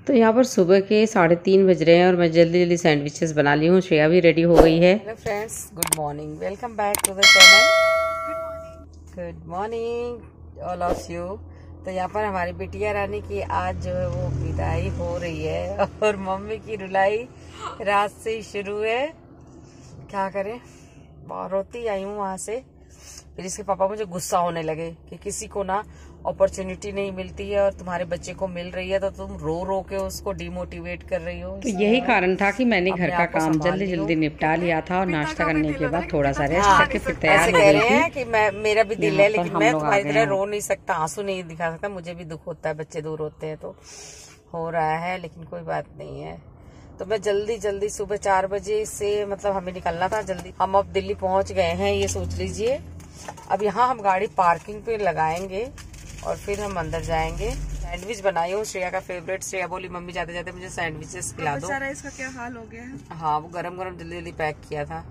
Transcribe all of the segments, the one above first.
तो यहाँ पर सुबह के 3:30 बज रहे हैं और मैं जल्दी जल्दी सैंडविचेस बना ली हूँ। श्रेया भी रेडी हो गई है। Hello friends, good morning, welcome back to the channel. Good morning all of you. तो यहाँ पर हमारी बिटिया रानी की आज जो है वो विदाई हो रही है और मम्मी की रुलाई रात से ही शुरू है। क्या करें, बहुत रोती आई हूँ वहां से। फिर इसके पापा मुझे गुस्सा होने लगे कि किसी को ना अपॉर्चुनिटी नहीं मिलती है और तुम्हारे बच्चे को मिल रही है तो तुम रो रो के उसको डिमोटिवेट कर रही हो। तो यही कारण था कि मैंने घर का काम जल्दी जल्दी निपटा लिया था और नाश्ता करने के बाद थोड़ा सा रेस्ट करके फिर तैयार हो गई थी। हैं कि मेरा भी दिल है लेकिन मैं तुम्हारी तरह रो नहीं सकता, आंसू नहीं दिखा सकता। मुझे भी दुख होता है, बच्चे दूर होते हैं तो हो रहा है, लेकिन कोई बात नहीं है। तो मैं जल्दी जल्दी सुबह 4 बजे से मतलब हमें निकलना था जल्दी। हम अब दिल्ली पहुंच गए हैं, ये सोच लीजिए। अब यहाँ हम गाड़ी पार्किंग पे लगाएंगे और फिर हम अंदर जाएंगे। सैंडविच बनाई हूँ, श्रेया का फेवरेट। श्रेया बोली मम्मी जाते जाते मुझे सैंडविचेस खिला दो। इसका क्या हाल हो गया है। हाँ, वो गरम गरम जल्दी जल्दी पैक किया था।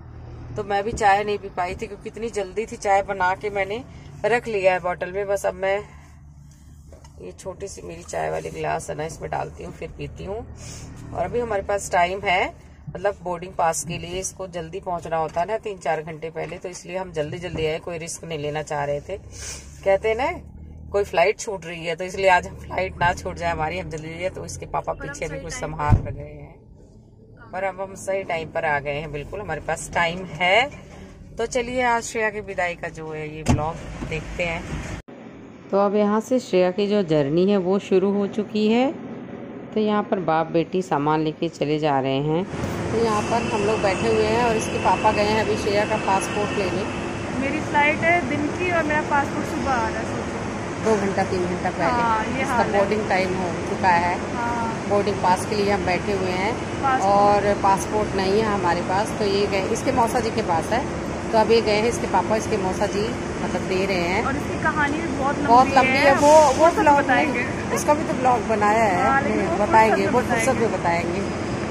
तो मैं भी चाय नहीं पी पाई थी क्योंकि इतनी जल्दी थी। चाय बना के मैंने रख लिया है बॉटल में। बस अब मैं ये छोटी सी मेरी चाय वाली गिलास है ना, इसमें डालती हूँ फिर पीती हूँ। और अभी हमारे पास टाइम है, मतलब बोर्डिंग पास के लिए इसको जल्दी पहुंचना होता है ना 3-4 घंटे पहले, तो इसलिए हम जल्दी जल्दी आए। कोई रिस्क नहीं लेना चाह रहे थे। कहते हैं ना कोई फ्लाइट छूट रही है, तो इसलिए आज हम फ्लाइट ना छूट जाए हमारी, हम जल्दी जल्दी। तो इसके पापा पीछे भी कुछ संभाल रहे हैं, पर अब हम सही टाइम पर आ गए हैं। बिल्कुल हमारे पास टाइम है। तो चलिए आज श्रेया की विदाई का जो है ये ब्लॉग देखते हैं। तो अब यहाँ से श्रेया की जो जर्नी है वो शुरू हो चुकी है। तो यहाँ पर बाप बेटी सामान लेके चले जा रहे हैं। तो यहाँ पर हम लोग बैठे हुए हैं और इसके पापा गए हैं अभी श्रेया का पासपोर्ट लेने। मेरी फ्लाइट है दिन की और मेरा पासपोर्ट सुबह आ रहा है। 2 घंटा 3 घंटा पहले। हाँ, इसका बोर्डिंग टाइम हो चुका है। हाँ। बोर्डिंग पास के लिए हम बैठे हुए हैं और पासपोर्ट नहीं है हमारे पास। तो ये गए, इसके मौसा जी के पास है। तो अब ये गए हैं इसके पापा, इसके मौसा जी मतलब दे रहे हैं। और इसकी कहानी भी बहुत लंबी है। वो ब्लॉग बताएंगे, उसका भी तो ब्लॉग बनाया है। बताएंगे, वो फुर्सत में बताएंगे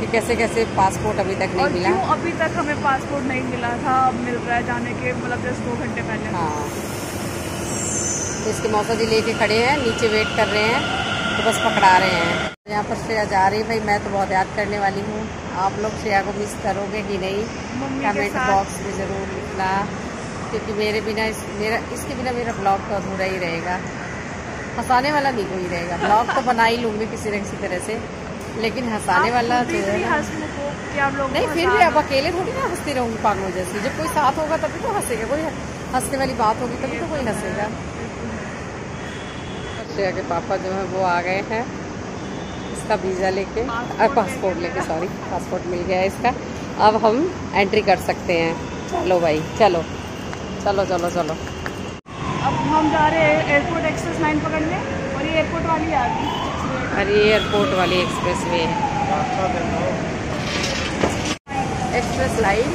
कि कैसे कैसे पासपोर्ट अभी तक नहीं मिला। क्यों अभी तक हमें पासपोर्ट नहीं मिला था, अब मिल रहा है जाने के मतलब जस्ट 2 घंटे पहले। हाँ, तो इसके मौसा जी लेके खड़े हैं, नीचे वेट कर रहे हैं, तो बस पकड़ा रहे हैं। यहाँ पर श्रेया जा रही है। भाई मैं तो बहुत याद करने वाली हूँ। आप लोग श्रेया को मिस करोगे कि नहीं, कमेंट बॉक्स में ज़रूर लिखना, क्योंकि मेरे बिना इसके बिना मेरा ब्लॉग तो अधूरा ही रहेगा। हंसाने वाला नहीं कोई रहेगा। ब्लॉग तो बना ही लूँगी किसी न किसी तरह से, लेकिन हंसाने वाला जो है नहीं, फिर भी अब अकेले थोड़ी ना हंसती रहूँगी पागलों जैसी। जब कोई साथ होगा तभी तो हंसेगा, कोई हंसने वाली बात होगी तभी तो कोई हंसेगा। श्रेया के पापा जो है वो आ गए हैं इसका वीज़ा लेके, पासपोर्ट लेके, सॉरी पासपोर्ट मिल गया है इसका। अब हम एंट्री कर सकते हैं। चलो भाई, चलो चलो चलो चलो। अब हम जा रहे हैं एयरपोर्ट एक्सप्रेस लाइन पकड़ने, और ये एयरपोर्ट वाली आ गई। अरे ये एयरपोर्ट वाली एक्सप्रेस वे है, एक्सप्रेस लाइन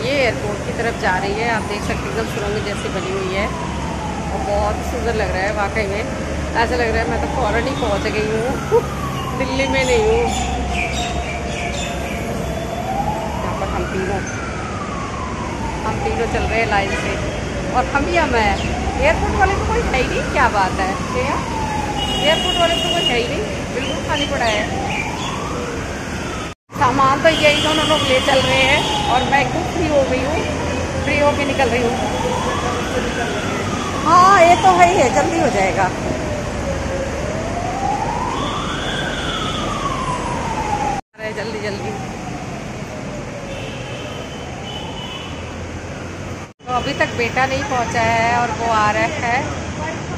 ये एयरपोर्ट की तरफ जा रही है। आप देख सकते हैं एकदम सुरंग जैसी बनी हुई है और बहुत सुंदर लग रहा है वाकई में। ऐसा लग रहा है मैं तो फौरन ही पहुंच गई हूँ, दिल्ली में नहीं हूँ। यहाँ पर हम तीनों चल रहे हैं लाइन से, और हम ही हम है। एयरपोर्ट वाले तो कोई है ही नहीं, क्या बात है भैया, एयरपोर्ट वाले तो कोई है ही नहीं, बिल्कुल खाली पड़ा है। सामान तो यही दोनों लोग ले चल रहे हैं और मैं खुद फ्री हो गई हूँ, फ्री होके निकल रही हूँ। हाँ ये तो है ही है, जल्दी हो जाएगा। जल्दी जल्दी। तो अभी तक बेटा नहीं पहुंचा है और वो आ रहा है,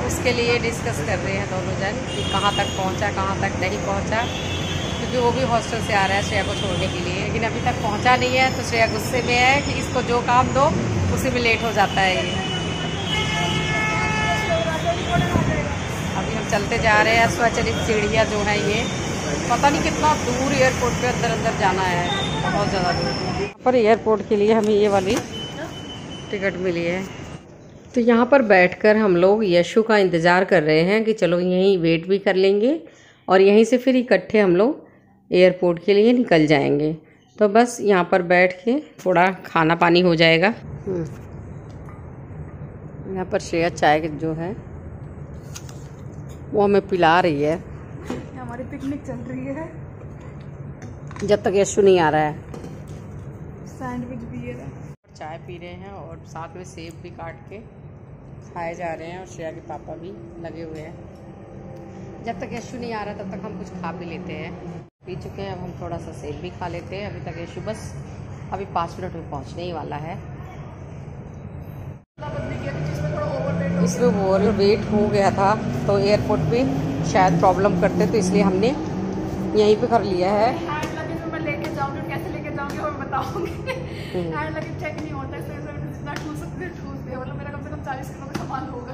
उसके लिए डिस्कस कर रहे हैं दोनों जन कि कहाँ तक पहुंचा कहाँ तक नहीं पहुंचा, क्योंकि वो भी हॉस्टल से आ रहा है श्रेया को छोड़ने के लिए, लेकिन अभी तक पहुंचा नहीं है। तो श्रेया गुस्से में है कि इसको जो काम दो उसी में लेट हो जाता है ये। अभी हम चलते जा रहे हैं। स्वचालित सीढ़ियाँ जो है ये पता नहीं कितना दूर एयरपोर्ट पे अंदर जाना है, बहुत ज़्यादा दूर। पर एयरपोर्ट के लिए हमें ये वाली टिकट मिली है। तो यहाँ पर बैठकर हम लोग यशु का इंतज़ार कर रहे हैं कि चलो यहीं वेट भी कर लेंगे और यहीं से फिर इकट्ठे हम लोग एयरपोर्ट के लिए निकल जाएंगे। तो बस यहाँ पर बैठ के थोड़ा खाना पानी हो जाएगा। यहाँ पर श्रेया चाय जो है वो हमें पिला रही है। हमारी पिकनिक चल रही है। जब तक यशु नहीं आ रहा है। सैंडविच भी है, चाय पी रहे हैं और साथ में सेब भी काट के खाए जा रहे हैं और श्रेया के पापा भी लगे हुए हैं। जब तक यशु नहीं आ रहा तब तक हम कुछ खा पी लेते हैं। पी चुके हैं, अब हम थोड़ा सा सेब भी खा लेते हैं। अभी तक यशु बस अभी 5 मिनट में पहुंचने ही वाला है। इसमें ओवर वेट हो गया था तो एयरपोर्ट पे शायद प्रॉब्लम करते, तो इसलिए हमने यहीं पे कर लिया है। हैंड लगेज में मैं लेके जाऊंगी, कैसे लेके जाऊंगी वो मैं बताऊंगी। हैंड लगेज चेक नहीं होता, इसलिए जितना ठूस सकते हैं ठूस दिया। मतलब मेरा कम से कम 40 किलो का सामान होगा।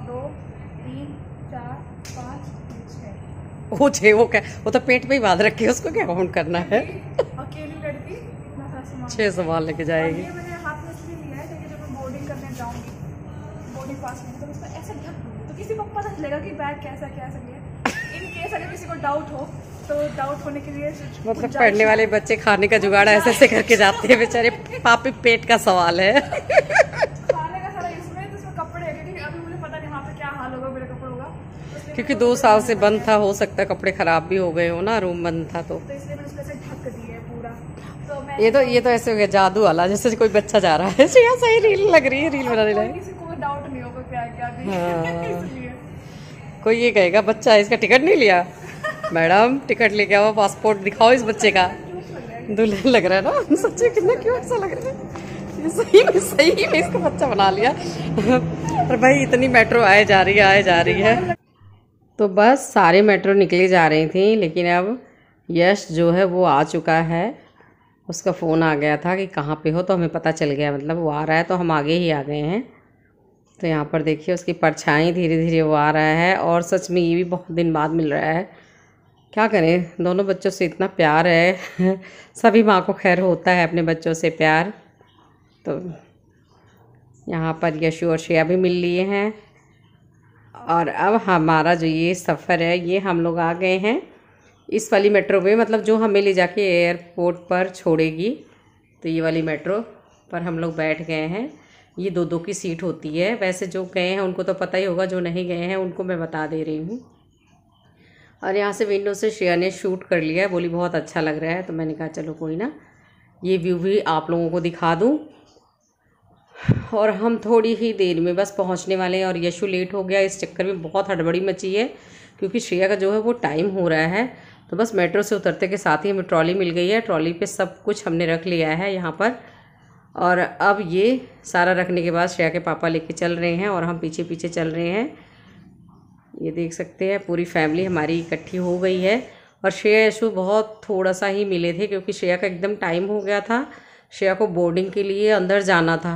2 3 4 5 6 वो 6 वो क्या, वो तो पेट पे ही बांध रखे, उसको क्या काउंट करना है। अकेली लड़की इतना सारा सामान 6 सामान लेके जाएगी। ये मैंने हाथ में इसलिए लिया है क्योंकि जब मैं बोर्डिंग करने जाऊंगी, बोर्डिंग पास में, तो उसको ऐसे ढक दूंगी तो किसी को पता चलेगा कि बैग कैसा कैसा लिया। इन केस अगर किसी को डाउट हो तो डाउट होने के लिए मतलब पढ़ने वाले बच्चे खाने का जुगाड़ ऐसे ऐसे करके जाते हैं बेचारे। पापी पेट का सवाल है। खाने का सारा इसमें, तो इसमें कपड़े है क्योंकि अभी मुझे पता नहीं वहाँ पे क्या हाल होगा, मेरे कपड़ों का। क्योंकि 2 साल से बंद था, हो सकता है कपड़े खराब भी हो गए हो ना, रूम बंद था तो इसलिए मैंने उसको ऐसे ढक दिया है पूरा। तो मैं ये तो ऐसे हो गया जादू वाला, जैसे कोई बच्चा जा रहा है। श्रेया सही रील लग रही है, रील बनाने लगे। किसी को डाउट नहीं होगा क्या क्या भी। इसलिए कोई ये कहेगा बच्चा इसका टिकट नहीं लिया, मैडम टिकट लेके आओ, पासपोर्ट दिखाओ इस बच्चे का। दुल्हन लग रहा है ना, सच्ची कितना क्यूट सा लग रहा है। सही में इसको बच्चा बना लिया। पर भाई इतनी मेट्रो आए जा रही है। तो बस सारे मेट्रो निकले जा रही थी, लेकिन अब यश जो है वो आ चुका है। उसका फ़ोन आ गया था कि कहाँ पे हो, तो हमें पता चल गया, मतलब वो आ रहा है तो हम आगे ही आ गए हैं। तो यहाँ पर देखिए उसकी परछाई धीरे धीरे वो आ रहा है। और सच में ये भी बहुत दिन बाद मिल रहा है। क्या करें, दोनों बच्चों से इतना प्यार है। सभी माँ को खैर होता है अपने बच्चों से प्यार। तो यहाँ पर यशु और श्रेया भी मिल लिए हैं। और अब हमारा जो ये सफ़र है ये हम लोग आ गए हैं इस वाली मेट्रो में, मतलब जो हमें ले जाके एयरपोर्ट पर छोड़ेगी। तो ये वाली मेट्रो पर हम लोग बैठ गए हैं। ये 2-2 की सीट होती है। वैसे जो गए हैं उनको तो पता ही होगा, जो नहीं गए हैं उनको मैं बता दे रही हूँ। और यहाँ से विंडो से श्रेया ने शूट कर लिया है, बोली बहुत अच्छा लग रहा है। तो मैंने कहा चलो कोई ना, ये व्यू भी आप लोगों को दिखा दूँ। और हम थोड़ी ही देर में बस पहुँचने वाले हैं। और यशु लेट हो गया, इस चक्कर में बहुत हड़बड़ी मची है क्योंकि श्रेया का जो है वो टाइम हो रहा है। तो बस मेट्रो से उतरते के साथ ही हमें ट्रॉली मिल गई है। ट्रॉली पे सब कुछ हमने रख लिया है यहाँ पर। और अब ये सारा रखने के बाद श्रेया के पापा लेके चल रहे हैं और हम पीछे पीछे चल रहे हैं। ये देख सकते हैं पूरी फैमिली हमारी इकट्ठी हो गई है। और श्रेया यशु बहुत थोड़ा सा ही मिले थे क्योंकि श्रेया का एकदम टाइम हो गया था। श्रेया को बोर्डिंग के लिए अंदर जाना था,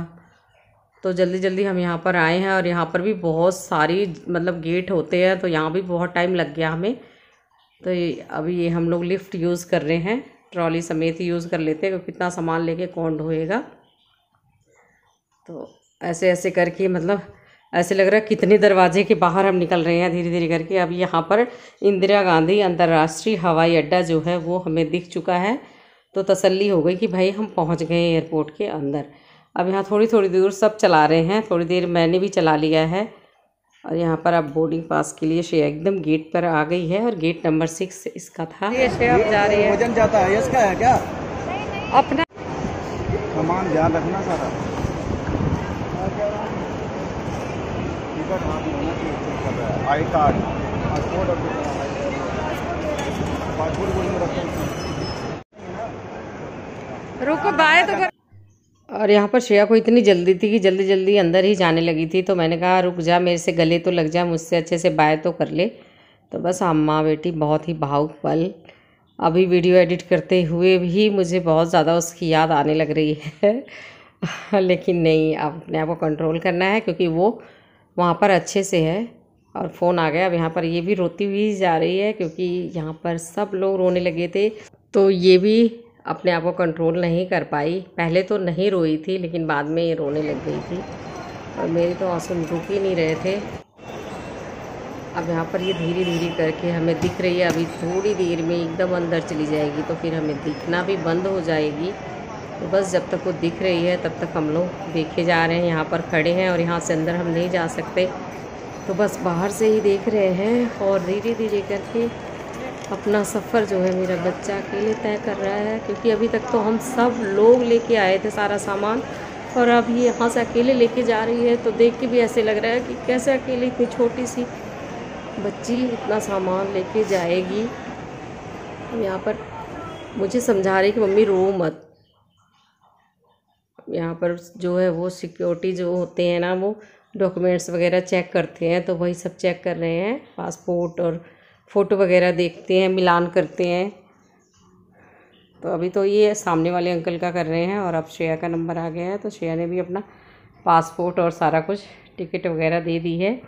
तो जल्दी जल्दी हम यहाँ पर आए हैं। और यहाँ पर भी बहुत सारी मतलब गेट होते हैं, तो यहाँ भी बहुत टाइम लग गया हमें। तो अभी ये हम लोग लिफ्ट यूज़ कर रहे हैं, ट्रॉली समेत ही यूज़ कर लेते हैं क्योंकि कितना सामान लेके कौन ढोएगा। तो ऐसे ऐसे करके मतलब ऐसे लग रहा है कितने दरवाजे के बाहर हम निकल रहे हैं धीरे धीरे करके। अब यहाँ पर इंदिरा गांधी अंतर्राष्ट्रीय हवाई अड्डा जो है वो हमें दिख चुका है। तो तसल्ली हो गई कि भाई हम पहुँच गए एयरपोर्ट के अंदर। अब यहाँ थोड़ी थोड़ी दूर सब चला रहे हैं, थोड़ी देर मैंने भी चला लिया है। और यहाँ पर अब बोर्डिंग पास के लिए श्रेया एकदम गेट पर आ गई है और गेट नंबर 6 इसका था। ये श्रेया जा रही है। वजन जाता है इसका है क्या? अपना सामान ध्यान रखना सारा। आई कार्ड, रुको बाय तो कर। और यहाँ पर श्रेया को इतनी जल्दी थी कि जल्दी जल्दी अंदर ही जाने लगी थी। तो मैंने कहा रुक जा, मेरे से गले तो लग जा, मुझसे अच्छे से बाय तो कर ले। तो बस अम्मा बेटी बहुत ही भावुक पल। अभी वीडियो एडिट करते हुए भी मुझे बहुत ज़्यादा उसकी याद आने लग रही है। लेकिन नहीं, अब अपने आप को कंट्रोल करना है क्योंकि वो वहाँ पर अच्छे से है। और फ़ोन आ गया। अब यहाँ पर ये भी रोती हुई जा रही है क्योंकि यहाँ पर सब लोग रोने लगे थे। तो ये भी अपने आप को कंट्रोल नहीं कर पाई। पहले तो नहीं रोई थी लेकिन बाद में ये रोने लग गई थी और मेरे तो आंसू रुक ही नहीं रहे थे। अब यहाँ पर ये धीरे धीरे करके हमें दिख रही है। अभी थोड़ी देर में एकदम अंदर चली जाएगी तो फिर हमें दिखना भी बंद हो जाएगी। तो बस जब तक वो दिख रही है तब तक हम लोग देखे जा रहे हैं। यहाँ पर खड़े हैं और यहाँ से अंदर हम नहीं जा सकते तो बस बाहर से ही देख रहे हैं और धीरे धीरे करके अपना सफ़र जो है मेरा बच्चा अकेले तय कर रहा है, क्योंकि अभी तक तो हम सब लोग लेके आए थे सारा सामान, और अब ये यहाँ से अकेले लेके जा रही है। तो देख के भी ऐसे लग रहा है कि कैसे अकेले इतनी छोटी सी बच्ची इतना सामान लेके जाएगी। यहाँ पर मुझे समझा रही कि मम्मी रो मत। यहाँ पर जो है वो सिक्योरिटी जो होते हैं ना, वो डॉक्यूमेंट्स वगैरह चेक करते हैं, तो वही सब चेक कर रहे हैं। पासपोर्ट और फ़ोटो वगैरह देखते हैं, मिलान करते हैं। तो अभी तो ये सामने वाले अंकल का कर रहे हैं, और अब श्रेया का नंबर आ गया है, तो श्रेया ने भी अपना पासपोर्ट और सारा कुछ टिकट वगैरह दे दी है।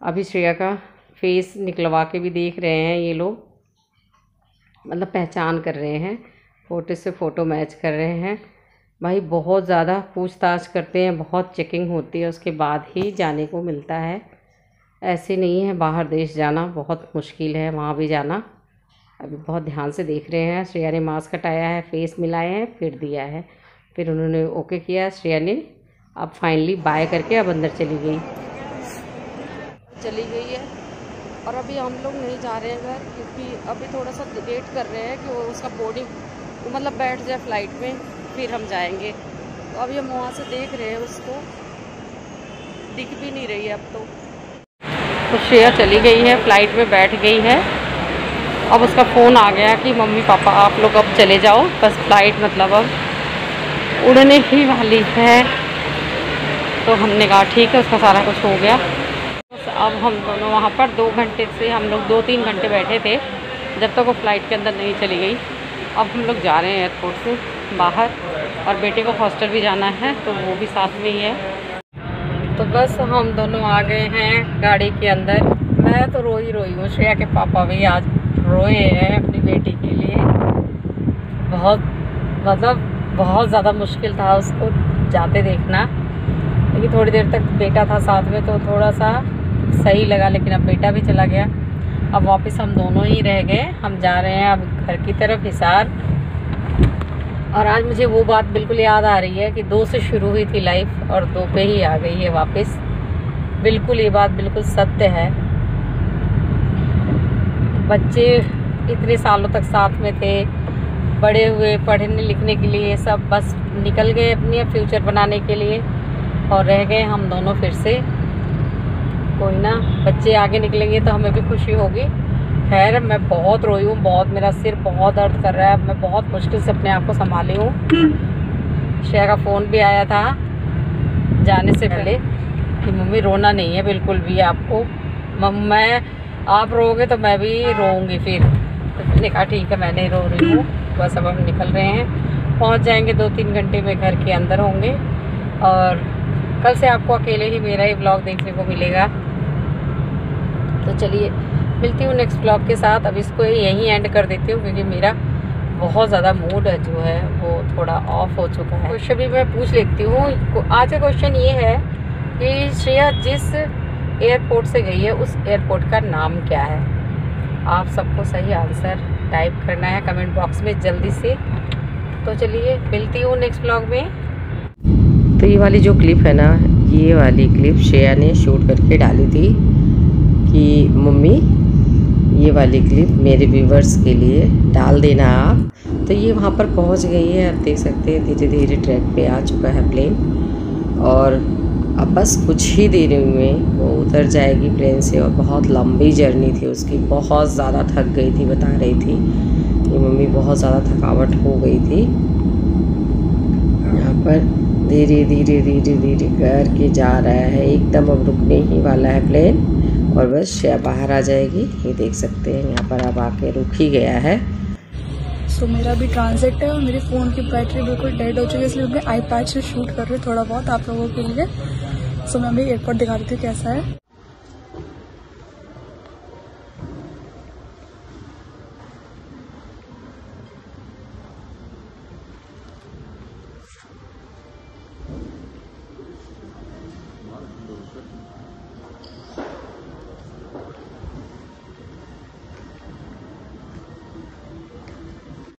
अभी श्रेया का फेस निकलवा के भी देख रहे हैं ये लोग, मतलब पहचान कर रहे हैं, फ़ोटो से फ़ोटो मैच कर रहे हैं। भाई बहुत ज़्यादा पूछताछ करते हैं, बहुत चेकिंग होती है, उसके बाद ही जाने को मिलता है। ऐसे नहीं है, बाहर देश जाना बहुत मुश्किल है, वहाँ भी जाना। अभी बहुत ध्यान से देख रहे हैं। श्रेया ने मास्क हटाया है, फेस मिलाए हैं, फिर दिया है, फिर उन्होंने ओके किया। श्रेया ने अब फाइनली बाय करके अब अंदर चली गई है। और अभी हम लोग नहीं जा रहे हैं घर, क्योंकि अभी थोड़ा सा वेट कर रहे हैं कि वो उसका बोर्डिंग मतलब बैठ जाए फ़्लाइट में, फिर हम जाएंगे। तो अभी हम वहाँ से देख रहे हैं, उसको दिख भी नहीं रही है अब तो श्रेया चली गई है, फ़्लाइट में बैठ गई है। अब उसका फ़ोन आ गया कि मम्मी पापा आप लोग अब चले जाओ, बस फ़्लाइट मतलब अब उड़ने ही वाली है। तो हमने कहा ठीक है, उसका सारा कुछ हो गया। बस अब हम दोनों वहाँ पर 2 घंटे से हम लोग 2-3 घंटे बैठे थे, जब तक वो फ़्लाइट के अंदर नहीं चली गई। अब हम लोग जा रहे हैं एयरपोर्ट से बाहर, और बेटे को हॉस्टल भी जाना है, तो वो भी साथ में ही है। तो बस हम दोनों आ गए हैं गाड़ी के अंदर। मैं तो रोई हूँ, श्रेया के पापा भी आज रोए हैं अपनी बेटी के लिए। बहुत ज़्यादा मुश्किल था उसको जाते देखना, लेकिन थोड़ी देर तक बेटा था साथ में तो थोड़ा सा सही लगा, लेकिन अब बेटा भी चला गया। अब वापस हम दोनों ही रह गए। हम जा रहे हैं अब घर की तरफ, हिसार। और आज मुझे वो बात बिल्कुल याद आ रही है कि 2 से शुरू हुई थी लाइफ और 2 पे ही आ गई है वापस। बिल्कुल ये बात बिल्कुल सत्य है। बच्चे इतने सालों तक साथ में थे, बड़े हुए, पढ़ने लिखने के लिए सब बस निकल गए अपने फ्यूचर बनाने के लिए, और रह गए हम दोनों फिर से। कोई ना, बच्चे आगे निकलेंगे तो हमें भी खुशी होगी। खैर मैं बहुत रोई हूँ, बहुत, मेरा सिर बहुत दर्द कर रहा है। मैं बहुत मुश्किल से अपने आप को संभाली हूँ। श्रेया का फ़ोन भी आया था जाने से पहले कि मम्मी रोना नहीं है बिल्कुल भी आपको, आप रोओगे तो मैं भी रोऊंगी फिर। तो मैंने कहा ठीक है, मैं नहीं रो रही हूँ। बस अब हम निकल रहे हैं, पहुँच जाएंगे 2-3 घंटे में घर के अंदर होंगे, और कल से आपको अकेले ही मेरा ही ब्लॉग देखने को मिलेगा। तो चलिए मिलती हूँ नेक्स्ट ब्लॉग के साथ। अब इसको यहीं एंड कर देती हूँ, क्योंकि मेरा बहुत ज़्यादा मूड जो है वो थोड़ा ऑफ हो चुका है। क्वेश्चन भी मैं पूछ लेती हूँ। आज का क्वेश्चन ये है कि श्रेया जिस एयरपोर्ट से गई है उस एयरपोर्ट का नाम क्या है? आप सबको सही आंसर टाइप करना है कमेंट बॉक्स में जल्दी से। तो चलिए मिलती हूँ नेक्स्ट ब्लॉग में। तो ये वाली जो क्लिप है ना, ये वाली क्लिप श्रेया ने शूट करके डाली थी कि मम्मी ये वाली क्लिप मेरे व्यूवर्स के लिए डाल देना आप। तो ये वहाँ पर पहुँच गई है, आप देख सकते हैं धीरे धीरे ट्रैक पे आ चुका है प्लेन, और अब बस कुछ ही देर में वो उतर जाएगी प्लेन से। और बहुत लंबी जर्नी थी उसकी, बहुत ज़्यादा थक गई थी, बता रही थी कि मम्मी बहुत ज़्यादा थकावट हो गई थी। यहाँ पर धीरे धीरे धीरे धीरे करके जा रहा है, एकदम अब रुकने ही वाला है प्लेन, और बस श्रेया बाहर आ जाएगी। ये देख सकते हैं यहाँ पर अब आके रुक ही गया है। सो मेरा भी ट्रांजिट है और मेरे फ़ोन की बैटरी बिल्कुल डेड हो चुकी है, इसलिए मैं आईपैड से शूट कर रही हूँ थोड़ा बहुत आप लोगों के लिए। सो मैं भी एयरपोर्ट दिखा देती हूँ कैसा है।